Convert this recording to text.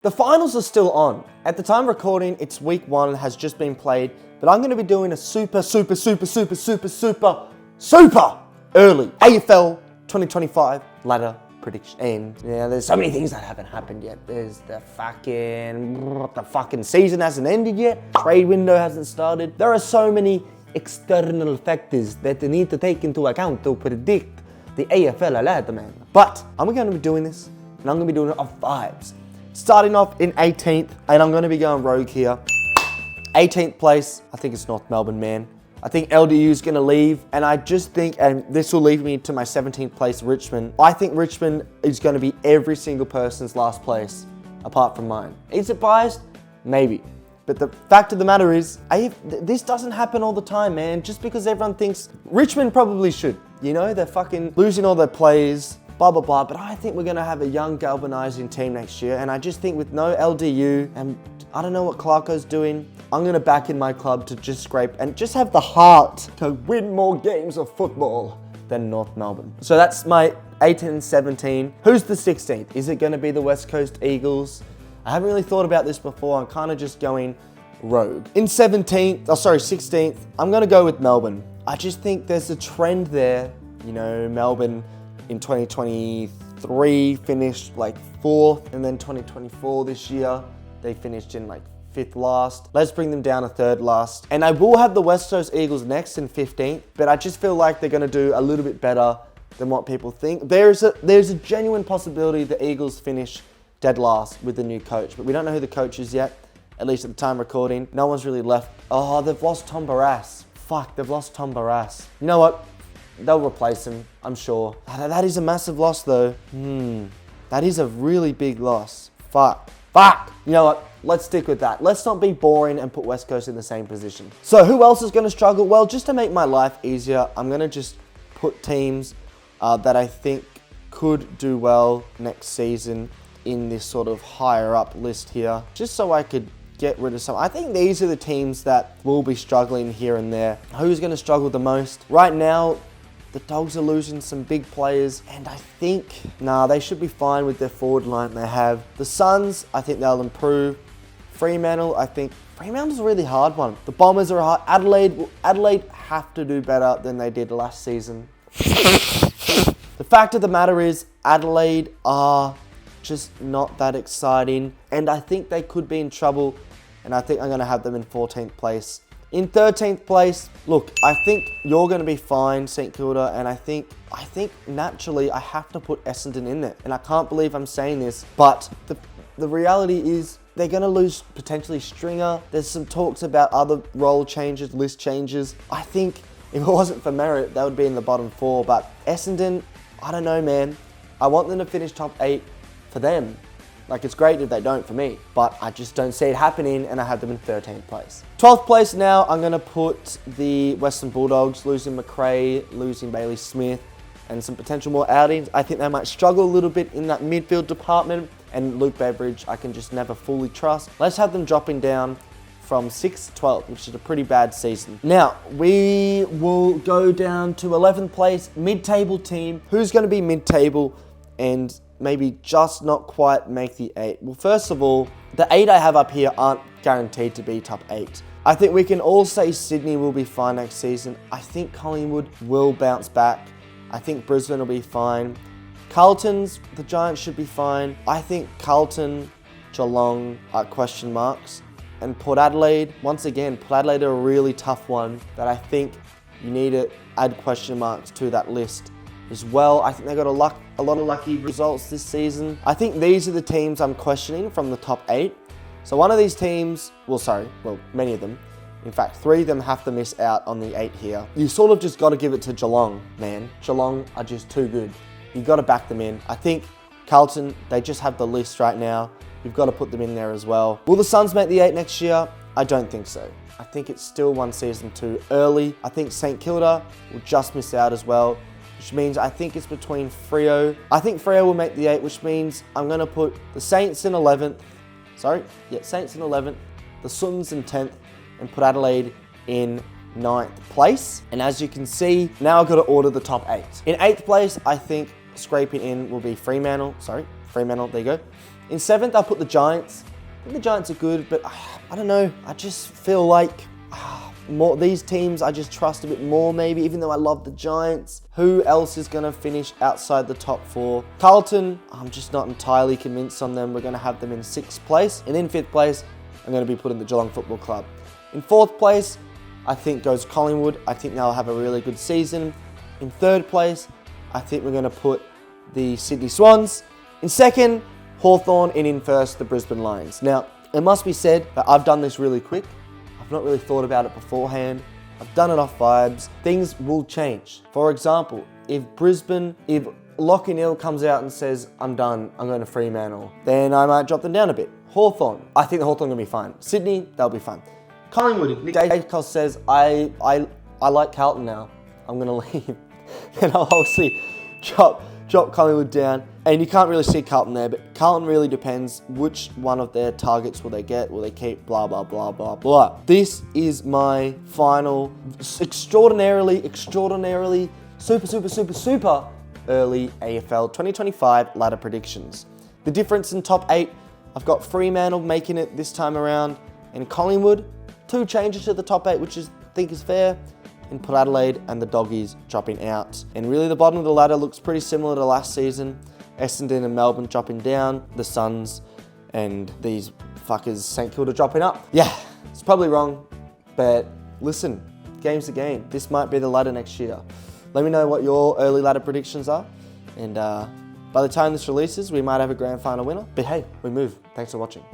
The finals are still on. At the time of recording, it's week 1 has just been played, but I'm going to be doing a super early AFL 2025 ladder prediction. And yeah, there's so many things that haven't happened yet. There's the fucking season hasn't ended yet. Trade window hasn't started. There are so many external factors that they need to take into account to predict the AFL ladder, man. But I'm going to be doing this, and I'm going to be doing it off vibes. Starting off in 18th, and I'm going to be going rogue here. 18th place, I think it's North Melbourne, man. I think LDU is going to leave, and I just think, and this will lead me to my 17th place, Richmond. I think Richmond is going to be every single person's last place, apart from mine. Is it biased? Maybe. But the fact of the matter is, this doesn't happen all the time, man. Just because everyone thinks Richmond probably should. You know, they're fucking losing all their players, blah, blah, blah. But I think we're going to have a young, galvanizing team next year. And I just think with no LDU, and I don't know what Clarko's doing, I'm going to back in my club to just scrape and just have the heart to win more games of football than North Melbourne. So that's my 18 and 17. Who's the 16th? Is it going to be the West Coast Eagles? I haven't really thought about this before. I'm kind of just going rogue. In 16th, I'm going to go with Melbourne. I just think there's a trend there. You know, Melbourne in 2023 finished like 4th, and then 2024 this year, they finished in like 5th last. Let's bring them down to 3rd last. And I will have the West Coast Eagles next in 15th, but I just feel like they're going to do a little bit better than what people think. There's a genuine possibility the Eagles finish dead last with the new coach, but we don't know who the coach is yet, at least at the time recording. No one's really left. Oh, they've lost Tom Barrass. Fuck, they've lost Tom Barrass. You know what? They'll replace him, I'm sure. That is a massive loss though. That is a really big loss. Fuck. You know what? Let's stick with that. Let's not be boring and put West Coast in the same position. So who else is going to struggle? Well, just to make my life easier, I'm going to just put teams that I think could do well next season in this sort of higher up list here, just so I could get rid of some. I think these are the teams that will be struggling here and there. Who's going to struggle the most? Right now, the Dogs are losing some big players, and I think, they should be fine with their forward line they have. The Suns, I think they'll improve. Fremantle, I think Fremantle's a really hard one. The Bombers are hard. Adelaide have to do better than they did last season. The fact of the matter is, Adelaide are just not that exciting, and I think they could be in trouble, and I think I'm going to have them in 14th place. In 13th place, look, I think you're going to be fine, St Kilda, and I think naturally I have to put Essendon in there. And I can't believe I'm saying this, but the reality is they're going to lose potentially Stringer. There's some talks about other role changes, list changes. I think if it wasn't for merit, they would be in the bottom 4, but Essendon, I don't know, man. I want them to finish top 8 for them. Like, it's great if they don't for me, but I just don't see it happening, and I have them in 13th place. 12th place now, I'm going to put the Western Bulldogs, losing McRae, losing Bailey Smith, and some potential more outings. I think they might struggle a little bit in that midfield department, and Luke Beveridge, I can just never fully trust. Let's have them dropping down from 6th to 12th, which is a pretty bad season. Now, we will go down to 11th place, mid-table team. Who's going to be mid-table and maybe just not quite make the 8? Well, first of all, the 8 I have up here aren't guaranteed to be top 8. I think we can all say Sydney will be fine next season. I think Collingwood will bounce back. I think Brisbane will be fine. Carlton's, the Giants should be fine. I think Carlton, Geelong are question marks. And Port Adelaide, once again, Port Adelaide are a really tough one that I think you need to add question marks to that list as well. I think they got a lot of lucky results this season. I think these are the teams I'm questioning from the top 8. So one of these teams, many of them, in fact, 3 of them have to miss out on the 8 here. You sort of just got to give it to Geelong, man. Geelong are just too good. You've got to back them in. I think Carlton, they just have the list right now. You've got to put them in there as well. Will the Suns make the 8 next year? I don't think so. I think it's still one season too early. I think St Kilda will just miss out as well, which means I think it's between Freo. I think Freo will make the 8, which means I'm going to put the Saints in 11th. Saints in 11th, the Suns in 10th, and put Adelaide in 9th place. And as you can see, now I've got to order the top 8. In 8th place, I think scraping in will be Fremantle, there you go. In 7th, I'll put the Giants. I think the Giants are good, but I don't know. I just feel like more these teams I just trust a bit more maybe, even though I love the Giants. Who else is going to finish outside the top 4? Carlton, I'm just not entirely convinced on them. We're going to have them in 6th place. And in 5th place, I'm going to be putting the Geelong Football Club. In 4th place, I think goes Collingwood. I think they'll have a really good season. In 3rd place, I think we're going to put the Sydney Swans. In 2nd, Hawthorn, and in 1st, the Brisbane Lions. Now, it must be said that I've done this really quick. I've not really thought about it beforehand. I've done it off vibes. Things will change. For example, if Lachie Neale comes out and says, I'm done, I'm going to Fremantle, then I might drop them down a bit. Hawthorn, I think the Hawthorn are going to be fine. Sydney, they'll be fine. Collingwood, if Nick Daicos says, I like Carlton now, I'm going to leave, then I'll obviously drop Collingwood down. And you can't really see Carlton there, but Carlton really depends which one of their targets will they get, will they keep, blah, blah, blah, blah, blah. This is my final extraordinarily, super early AFL 2025 ladder predictions. The difference in top 8, I've got Fremantle making it this time around, and Collingwood, 2 changes to the top 8, which I think is fair, and Port Adelaide and the Doggies dropping out. And really the bottom of the ladder looks pretty similar to last season. Essendon and Melbourne dropping down, the Suns and these fuckers St Kilda dropping up. Yeah, it's probably wrong, but listen, game's the game. This might be the ladder next year. Let me know what your early ladder predictions are, and by the time this releases, we might have a grand final winner. But hey, we move. Thanks for watching.